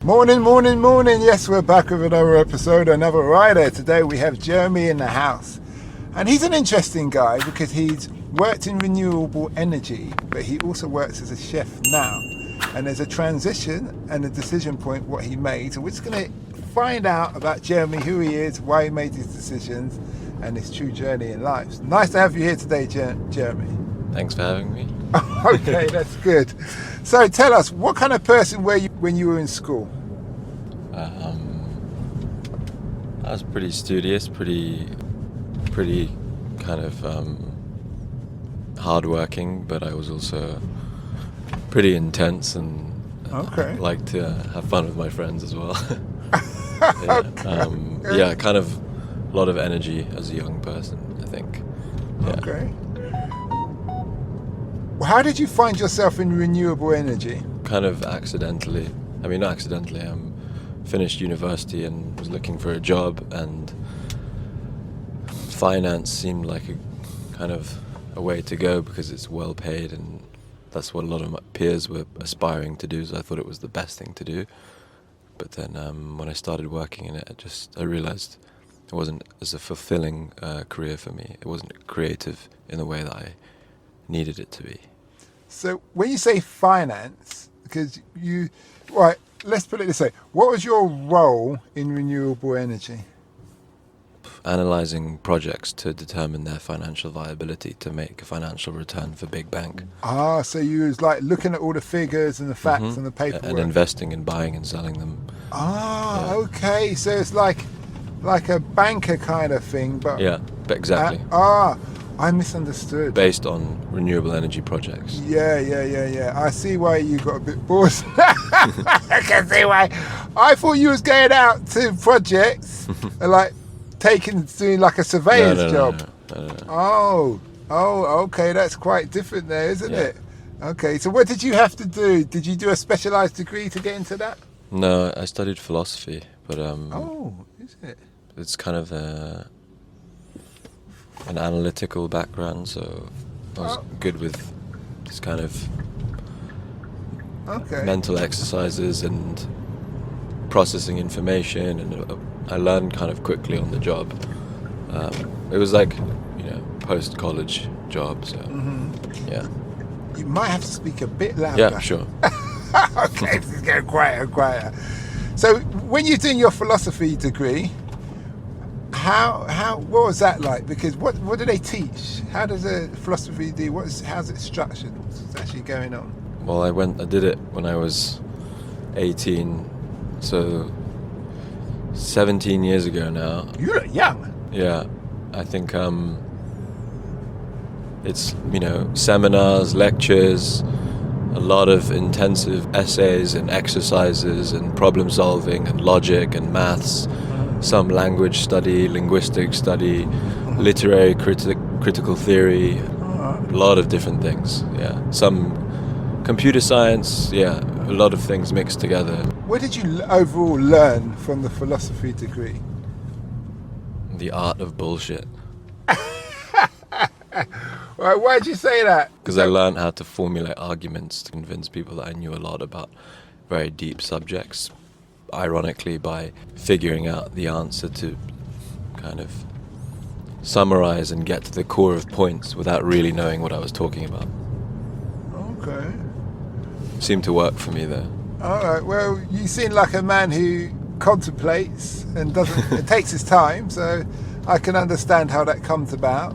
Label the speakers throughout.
Speaker 1: Morning, morning, morning. Yes, we're back with another episode, another rider. Today we have Jeremy in the house. And he's an interesting guy because he's worked in renewable energy, but he also works as a chef now. And there's a transition and a decision point what he made. So we're just going to find out about Jeremy, who he is, why he made these decisions, and his true journey in life. Nice to have you here today, Jeremy.
Speaker 2: Thanks for having me.
Speaker 1: Okay, that's good. So tell us, what kind of person were you when you were in school?
Speaker 2: I was pretty studious, pretty kind of hardworking, but I was also pretty intense and liked to have fun with my friends as well. Kind of a lot of energy as a young person, I think. Yeah.
Speaker 1: Okay. Well, how did you find yourself in renewable energy?
Speaker 2: Kind of accidentally. I mean, not accidentally. Finished university and was looking for a job, and finance seemed like a way to go because it's well paid, and that's what a lot of my peers were aspiring to do, so I thought it was the best thing to do. But then when I started working in it, I realized it wasn't as a fulfilling career for me. It wasn't creative in the way that I needed it to be.
Speaker 1: So when you say finance, because let's put it this way. What was your role in renewable energy?
Speaker 2: Analysing projects to determine their financial viability to make a financial return for big bank.
Speaker 1: So you was like looking at all the figures and the facts and the paperwork.
Speaker 2: And investing in buying and selling them.
Speaker 1: Okay. So it's like a banker kind of thing, but...
Speaker 2: Yeah, exactly.
Speaker 1: I misunderstood.
Speaker 2: Based on renewable energy projects.
Speaker 1: Yeah. I see why you got a bit bored. I can see why. I thought you was going out to projects and doing like a surveyor's job. No. Oh, okay. That's quite different there, isn't it? Okay. So what did you have to do? Did you do a specialised degree to get into that?
Speaker 2: No, I studied philosophy, but
Speaker 1: is it?
Speaker 2: It's kind of an analytical background, so I was good with this kind of mental exercises and processing information, and I learned kind of quickly on the job. It was like, post-college job, so yeah.
Speaker 1: You might have to speak a bit louder.
Speaker 2: Yeah, sure.
Speaker 1: Okay, this is getting quieter. So when you're doing your philosophy degree, what was that like? Because what do they teach? How does a philosophy do? How's it structured? What's actually going on?
Speaker 2: Well, I did it when I was 18, so 17 years ago now.
Speaker 1: You look young.
Speaker 2: Yeah, I think it's seminars, lectures, a lot of intensive essays and exercises and problem solving and logic and maths. Some language study, linguistic study, literary critical theory, a lot of different things, Some computer science, a lot of things mixed together.
Speaker 1: What did you overall learn from the philosophy degree?
Speaker 2: The art of bullshit.
Speaker 1: Why'd you say that?
Speaker 2: Because I learned how to formulate arguments to convince people that I knew a lot about very deep subjects. Ironically, by figuring out the answer to kind of summarize and get to the core of points without really knowing what I was talking about.
Speaker 1: Okay.
Speaker 2: Seemed to work for me there.
Speaker 1: All right. Well, you seem like a man who contemplates and it takes his time, so I can understand how that comes about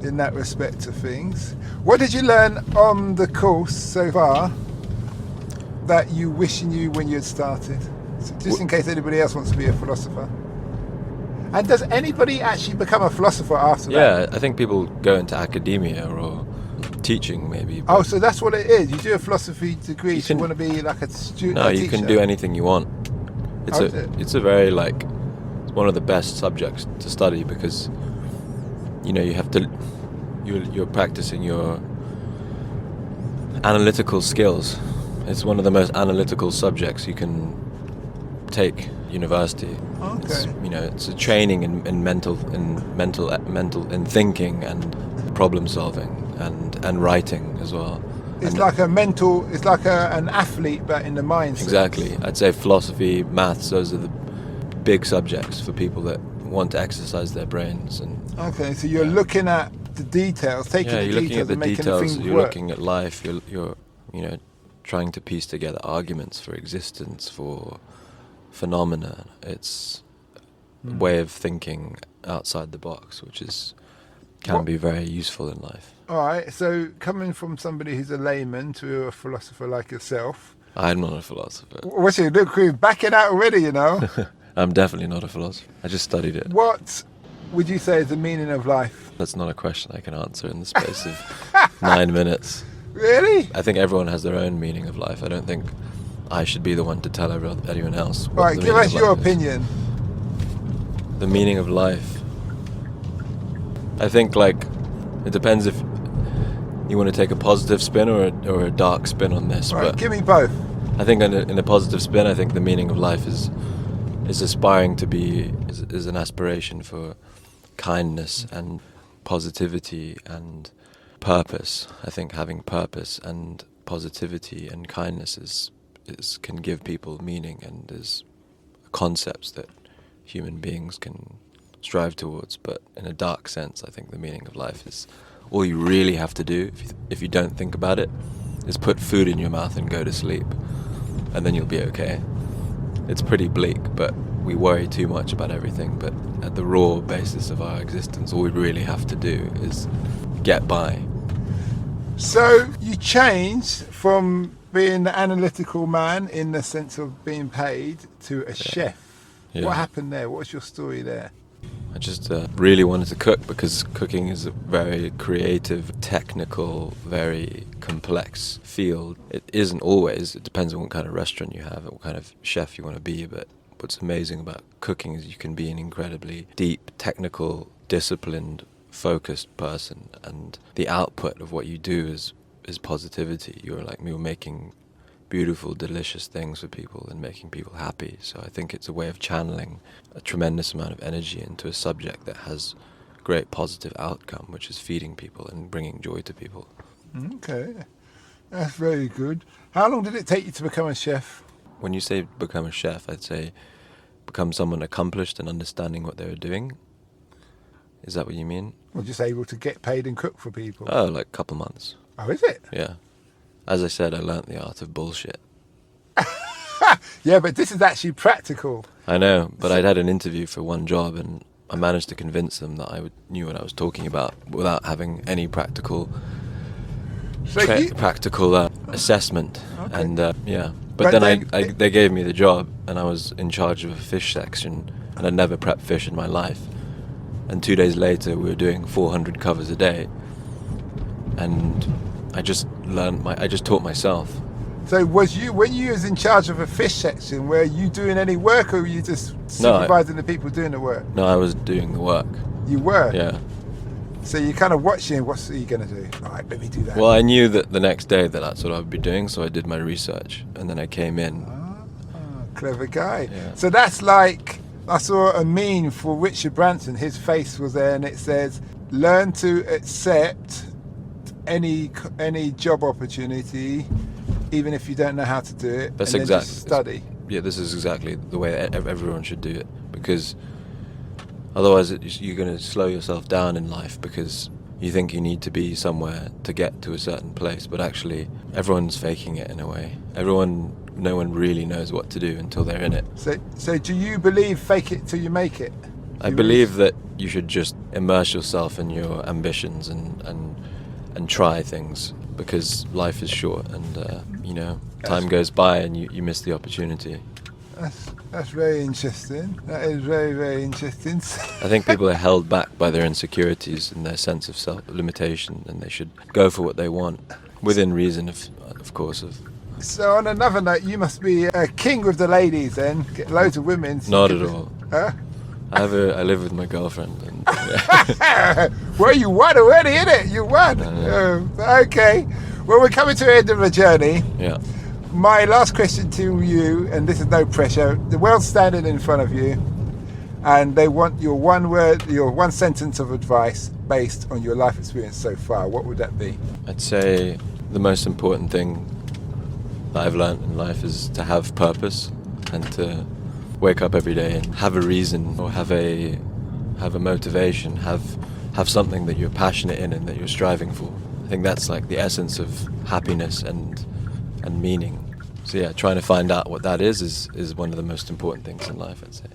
Speaker 1: in that respect of things. What did you learn on the course so far that you wish you knew when you had started? Just in case anybody else wants to be a philosopher. And does anybody actually become a philosopher after that?
Speaker 2: Yeah, I think people go into academia or teaching maybe.
Speaker 1: So that's what it is. You do a philosophy degree, you want to be like a student.
Speaker 2: No, you can do anything you want. It's a very it's one of the best subjects to study because you have to you're practicing your analytical skills. It's one of the most analytical subjects you can take university.
Speaker 1: Okay.
Speaker 2: It's a training in mental thinking and problem solving and writing as well.
Speaker 1: It's like a mental. It's like an athlete, but in the mind.
Speaker 2: Exactly. I'd say philosophy, maths. Those are the big subjects for people that want to exercise their brains. And
Speaker 1: okay, so you're looking at the details, taking the
Speaker 2: you're
Speaker 1: details,
Speaker 2: looking at the
Speaker 1: and making
Speaker 2: details.
Speaker 1: the things
Speaker 2: You're
Speaker 1: work.
Speaker 2: looking at life. You're trying to piece together arguments for existence, for phenomena. It's a way of thinking outside the box, which can be very useful in life.
Speaker 1: All right, so coming from somebody who's a layman to a philosopher like yourself.
Speaker 2: I'm not a philosopher.
Speaker 1: What's your look? We're backing out already, you know.
Speaker 2: I'm definitely not a philosopher. I just studied it.
Speaker 1: What would you say is the meaning of life?
Speaker 2: That's not a question I can answer in the space of 9 minutes.
Speaker 1: Really?
Speaker 2: I think everyone has their own meaning of life. I don't think I should be the one to tell anyone else.
Speaker 1: All right, give us your opinion.
Speaker 2: The meaning of life. I think it depends if you want to take a positive spin or a dark spin on this.
Speaker 1: All right,
Speaker 2: but
Speaker 1: give me both.
Speaker 2: I think in a positive spin, I think the meaning of life is aspiring to be is an aspiration for kindness and positivity and purpose. I think having purpose and positivity and kindness can give people meaning and is concepts that human beings can strive towards. But in a dark sense, I think the meaning of life is all you really have to do if you don't think about it is put food in your mouth and go to sleep, and then you'll be okay. It's pretty bleak, but we worry too much about everything. But at the raw basis of our existence, all we really have to do is get by.
Speaker 1: So you changed from being the analytical man in the sense of being paid to a chef.
Speaker 2: Yeah.
Speaker 1: What happened there? What's your story there?
Speaker 2: I just really wanted to cook because cooking is a very creative, technical, very complex field. It isn't always. It depends on what kind of restaurant you have, what kind of chef you want to be. But what's amazing about cooking is you can be an incredibly deep, technical, disciplined, focused person, and the output of what you do is positivity. You're making beautiful, delicious things for people and making people happy. So I think it's a way of channeling a tremendous amount of energy into a subject that has great positive outcome, which is feeding people and bringing joy to people.
Speaker 1: Okay, that's very good. How long did it take you to become a chef?
Speaker 2: When you say become a chef, I'd say become someone accomplished and understanding what they were doing. Is that what you mean?
Speaker 1: Well, just able to get paid and cook for people.
Speaker 2: Oh, a couple months.
Speaker 1: Oh, is it?
Speaker 2: Yeah. As I said, I learnt the art of bullshit.
Speaker 1: Yeah, but this is actually practical.
Speaker 2: I know, but I'd had an interview for one job and I managed to convince them that I knew what I was talking about without having any practical assessment.
Speaker 1: Okay.
Speaker 2: And
Speaker 1: But
Speaker 2: then
Speaker 1: then
Speaker 2: they gave me the job and I was in charge of a fish section and I'd never prepped fish in my life. And 2 days later we were doing 400 covers a day and I just taught myself.
Speaker 1: So when you was in charge of a fish section, were you doing any work or were you just supervising the people doing the work?
Speaker 2: No, I was doing the work.
Speaker 1: You were?
Speaker 2: Yeah.
Speaker 1: So you're kind of watching, what's he going to do? All right, let me do that.
Speaker 2: Well, I knew that the next day that's what I would be doing, so I did my research and then I came in.
Speaker 1: Clever guy.
Speaker 2: Yeah.
Speaker 1: So that's like, I saw a meme for Richard Branson, his face was there and it says, learn to accept any job opportunity, even if you don't know how to do it.
Speaker 2: That's
Speaker 1: and
Speaker 2: exactly.
Speaker 1: Then just study.
Speaker 2: Yeah, this is exactly the way everyone should do it, because otherwise you're going to slow yourself down in life because you think you need to be somewhere to get to a certain place, but actually everyone's faking it in a way. No one really knows what to do until they're in it.
Speaker 1: So do you believe fake it till you make it?
Speaker 2: I believe that you should just immerse yourself in your ambitions and try things, because life is short and time goes by and you miss the opportunity.
Speaker 1: That's very interesting. That is very, very interesting.
Speaker 2: I think people are held back by their insecurities and their sense of self-limitation, and they should go for what they want within reason, of course.
Speaker 1: So on another note, you must be a king with the ladies then, get loads of women.
Speaker 2: Not at all.
Speaker 1: Huh?
Speaker 2: I live with my girlfriend. And,
Speaker 1: Well, you won already, innit? You won. Okay. Well, we're coming to the end of the journey.
Speaker 2: Yeah.
Speaker 1: My last question to you, and this is no pressure, the world's standing in front of you and they want your one sentence of advice based on your life experience so far. What would that be?
Speaker 2: I'd say the most important thing that I've learned in life is to have purpose and to wake up every day and have a reason or have a motivation, have something that you're passionate in and that you're striving for. I think that's like the essence of happiness and meaning. So yeah, trying to find out what that is one of the most important things in life, I'd say.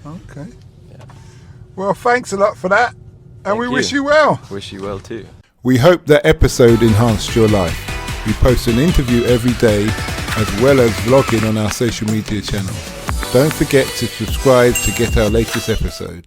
Speaker 1: Okay.
Speaker 2: Yeah.
Speaker 1: Well, thanks a lot for that. And
Speaker 2: Thank
Speaker 1: we
Speaker 2: you.
Speaker 1: wish you well.
Speaker 2: Wish you well too.
Speaker 1: We hope that episode enhanced your life. We post an interview every day as well as vlogging on our social media channel. Don't forget to subscribe to get our latest episode.